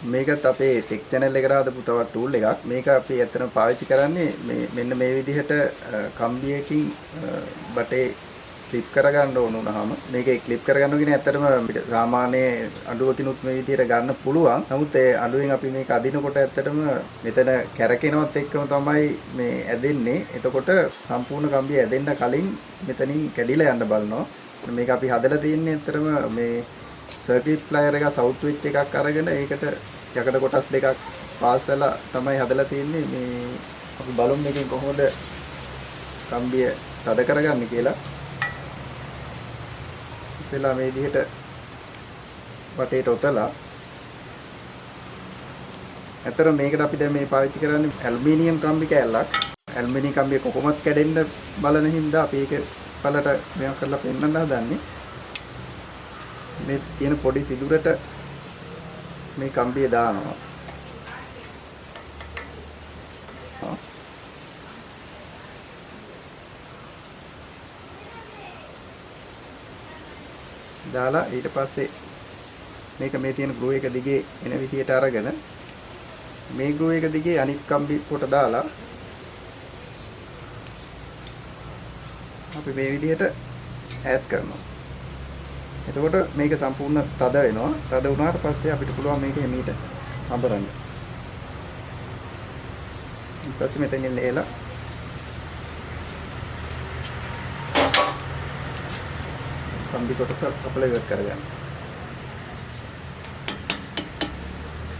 මේකත් අපේ tech channel එකට හදපු තව tool එකක්. මේක අපි ඇත්තටම පාවිච්චි කරන්නේ මෙන්න මේ විදිහට කම්බියකින් බටේ ක්ලිප් කරගන්න ඕන වුණාම මේකේ ක්ලිප් කරගන්න කියන්නේ ඇත්තටම සාමාන්‍ය අඬුවකිනුත් මේ විදිහට ගන්න පුළුවන්. නමුත් ඒ අඬුවෙන් අපි මේක අදිනකොට ඇත්තටම මෙතන කැරකෙනවත් එක්කම තමයි මේ ඇදෙන්නේ. එතකොට සම්පූර්ණ කම්බිය ඇදෙන්න කලින් මෙතනින් කැඩිලා යන්න බලනවා. මේක අපි හදලා තියෙන්නේ ඇත්තටම මේ සර්කිට් ප්ලයර් එක සවුත් වෙච් එකක් අරගෙන ඒකට යකඩ කොටස් දෙකක් පාසලා තමයි හදලා තියෙන්නේ. මේ අපි බලමු මේකෙන් කොහොමද කම්බිය තද කරගන්නේ කියලා. ඉස්සෙල්ලා මේ විදිහට වටේට ඔතලා ඇත්තට මේකට අපි දැන් මේ පාවිච්චි කරන්නේ ඇලුමිනියම් කම්බි කෑල්ලක්. ඇලුමිනියම් කම්බිය කොහොමත් කැඩෙන්න බලන හින්දා අපි ඒක බලට මේවා කරලා පෙන්නන්න හදන්නේ. මේ තියෙන පොඩි සිදුරට මේ කම්බිය දානවා. දාලා ඊට පස්සේ මේක මේ තියෙන ග්‍රූ එක දිගේ එන විදියට අරගෙන මේ ග්‍රූ එක දිගේ අනිත් කම්බි කොට දාලා අපි මේ විදියට ඈඩ් කරනවා. එතකොට මේක සම්පූර්ණ තද වෙනවා. තද වුණාට පස්සේ අපිට පුළුවන් මේක එමීට අඹරන්න. ඊට පස්සේ මෙතනින් ලේලා කම්බි කොටස අපල ඉවත් කරගන්න.